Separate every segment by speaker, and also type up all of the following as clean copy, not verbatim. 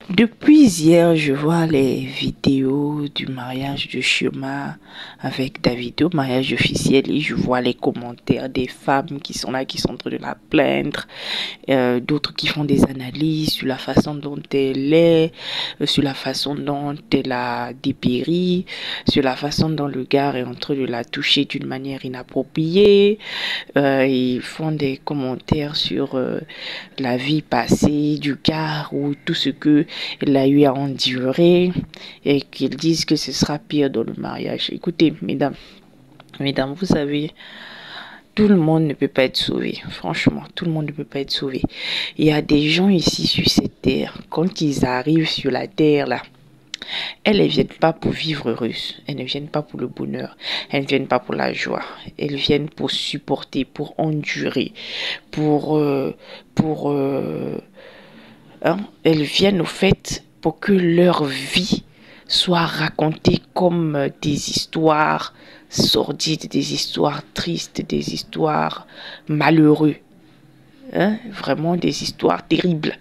Speaker 1: Depuis hier, je vois les vidéos du mariage de Chioma avec Davido, mariage officiel, et je vois les commentaires des femmes qui sont là, qui sont en train de la plaindre, d'autres qui font des analyses sur la façon dont elle est, sur la façon dont elle a dépéri, sur la façon dont le gars est en train de la toucher d'une manière inappropriée. Ils font des commentaires sur la vie passée du gars ou tout ce que elle a eu à endurer et qu'ils disent que ce sera pire dans le mariage. Écoutez, mesdames, vous savez, tout le monde ne peut pas être sauvé. Franchement, tout le monde ne peut pas être sauvé. Il y a des gens ici sur cette terre, quand ils arrivent sur la terre là, elles ne viennent pas pour vivre heureuses. Elles ne viennent pas pour le bonheur. Elles ne viennent pas pour la joie. Elles viennent pour supporter, pour endurer, pour... pour elles viennent au fait pour que leur vie soit racontée comme des histoires sordides, des histoires tristes, des histoires malheureuses. Vraiment des histoires terribles.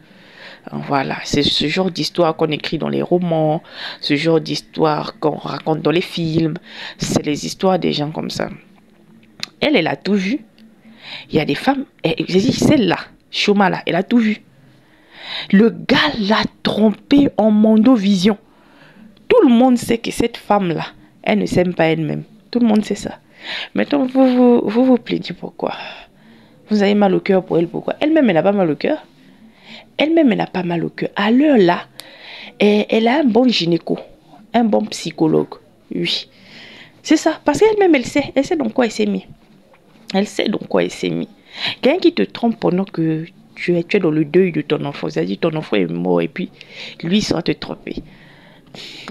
Speaker 1: Voilà, c'est ce genre d'histoire qu'on écrit dans les romans, ce genre d'histoire qu'on raconte dans les films. C'est les histoires des gens comme ça. Elle a tout vu. Il y a des femmes, j'ai dit celle-là, Chioma là, elle a tout vu. Le gars l'a trompée en mondovision. Tout le monde sait que cette femme-là, elle ne s'aime pas elle-même. Tout le monde sait ça. Maintenant, vous plaignez pourquoi? Vous avez mal au cœur pour elle, pourquoi? Elle-même, elle n'a pas mal au cœur. Elle-même, elle n'a pas mal au cœur. À l'heure là, elle a un bon gynéco, un bon psychologue. Oui. C'est ça. Parce qu'elle-même, elle sait dans quoi elle s'est mis. Elle sait dans quoi elle s'est mis. Quelqu'un qui te trompe pendant que tu es dans le deuil de ton enfant. C'est-à-dire ton enfant est mort et puis lui, il sera te tromper.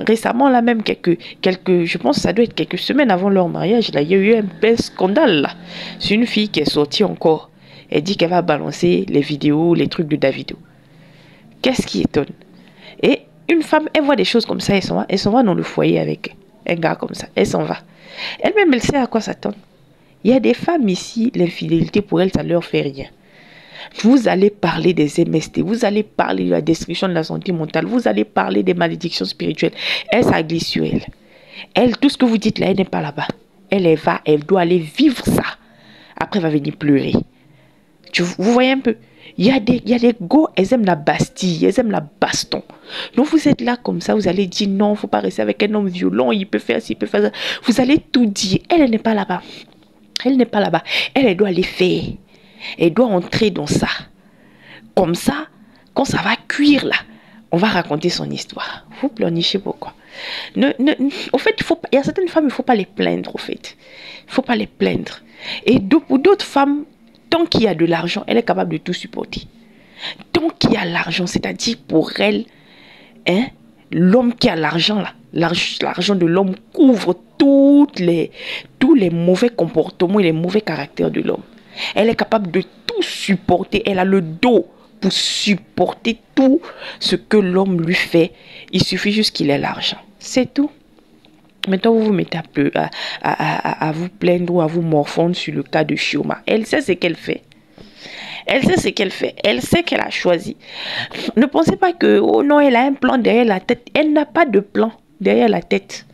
Speaker 1: Récemment, là même, je pense que ça doit être quelques semaines avant leur mariage, là, il y a eu un bel scandale. Là. C'est une fille qui est sortie encore. Elle dit qu'elle va balancer les vidéos, les trucs de Davido. Qu'est-ce qui étonne? Et une femme, elle voit des choses comme ça, elle s'en va dans le foyer avec un gars comme ça. Elle s'en va. Elle-même, elle sait à quoi s'attendre. Il y a des femmes ici, l'infidélité pour elles, ça ne leur fait rien. Vous allez parler des MST, vous allez parler de la destruction de la santé mentale, vous allez parler des malédictions spirituelles. Elle, ça glisse sur elle. Elle, tout ce que vous dites là, elle n'est pas là-bas. Elle doit aller vivre ça. Après, elle va venir pleurer. Vous voyez un peu? Il y a des go, elles aiment la Bastille, elles aiment la baston. Donc vous êtes là comme ça, vous allez dire non, il ne faut pas rester avec un homme violent, il peut faire ci, il peut faire ça. Vous allez tout dire. Elle n'est pas là-bas. Elle n'est pas là-bas. Elle doit aller faire. Elle doit entrer dans ça. Comme ça, quand ça va cuire là, on va raconter son histoire. Vous pleurnichez pourquoi? Au fait, il y a certaines femmes, il ne faut pas les plaindre, au fait. Il ne faut pas les plaindre. Et pour d'autres femmes, tant qu'il y a de l'argent, elle est capable de tout supporter. Tant qu'il y a l'argent, c'est-à-dire pour elle, l'homme qui a l'argent là, l'argent de l'homme couvre tous les mauvais comportements et les mauvais caractères de l'homme. Elle est capable de tout supporter. Elle a le dos pour supporter tout ce que l'homme lui fait. Il suffit juste qu'il ait l'argent. C'est tout. Maintenant, vous vous mettez à vous plaindre ou à vous morfondre sur le cas de Chioma. Elle sait ce qu'elle fait. Elle sait ce qu'elle fait. Elle sait qu'elle a choisi. Ne pensez pas que, oh non, elle a un plan derrière la tête. Elle n'a pas de plan derrière la tête.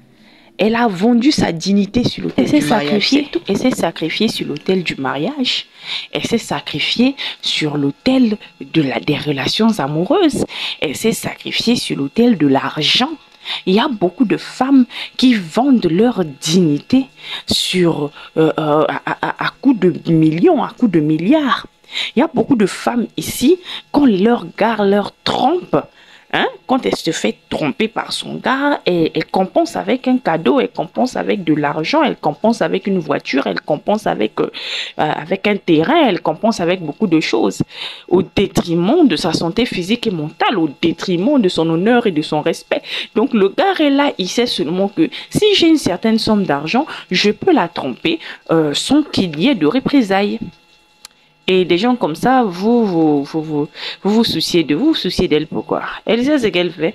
Speaker 1: Elle a vendu sa dignité sur l'autel du mariage. Elle s'est sacrifiée sur l'autel du mariage. Elle s'est sacrifiée sur l'autel des relations amoureuses. Elle s'est sacrifiée sur l'autel de l'argent. Il y a beaucoup de femmes qui vendent leur dignité à coups de millions, à coups de milliards. Il y a beaucoup de femmes ici, quand leur gars leur trompe, quand elle se fait tromper par son gars, elle compense avec un cadeau, elle compense avec de l'argent, elle compense avec une voiture, elle compense avec un terrain, elle compense avec beaucoup de choses, au détriment de sa santé physique et mentale, au détriment de son honneur et de son respect. Donc le gars est là, il sait seulement que si j'ai une certaine somme d'argent, je peux la tromper sans qu'il y ait de représailles. Et des gens comme ça, vous vous souciez de vous, vous souciez d'elle pourquoi? Elle sait ce qu'elle fait.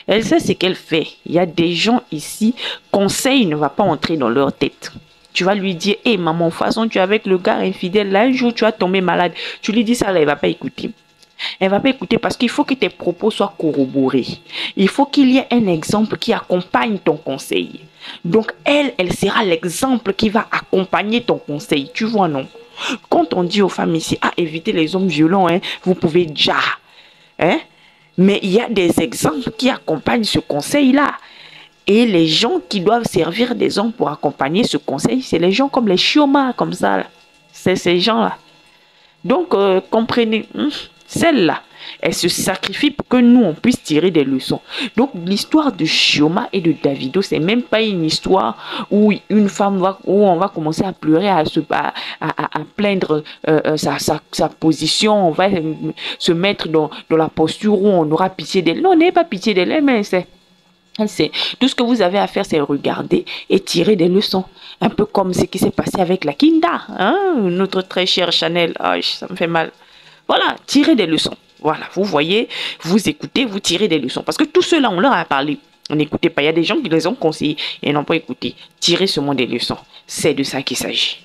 Speaker 1: Elle sait ce qu'elle fait. Il y a des gens ici, conseil ne va pas entrer dans leur tête. Tu vas lui dire, hé maman, de toute façon, tu es avec le gars infidèle, là, un jour tu vas tomber malade. Tu lui dis ça, là, il ne va pas écouter. Elle va pas écouter parce qu'il faut que tes propos soient corroborés. Il faut qu'il y ait un exemple qui accompagne ton conseil. Donc, elle sera l'exemple qui va accompagner ton conseil. Tu vois, non? Quand on dit aux femmes ici, ah, évitez les hommes violents, hein, vous pouvez déjà. Hein? Mais il y a des exemples qui accompagnent ce conseil-là. Et les gens qui doivent servir des hommes pour accompagner ce conseil, c'est les gens comme les chiomas, comme ça. C'est ces gens-là. Donc, comprenez, celle-là, elle se sacrifie pour que nous, on puisse tirer des leçons. Donc, l'histoire de Chioma et de Davido, c'est même pas une histoire où une femme va, où on va commencer à pleurer, à plaindre sa position, on va se mettre dans la posture où on aura pitié d'elle. Non, on n'est pas pitié d'elle, mais c'est tout ce que vous avez à faire, c'est regarder et tirer des leçons. Un peu comme ce qui s'est passé avec la Kinda, hein? Notre très chère Chanel. Ah, ça me fait mal. Voilà, tirer des leçons. Voilà, vous voyez, vous écoutez, vous tirez des leçons. Parce que tout cela, on leur a parlé. On n'écoutait pas. Il y a des gens qui les ont conseillés et n'ont pas écouté. Tirer seulement des leçons. C'est de ça qu'il s'agit.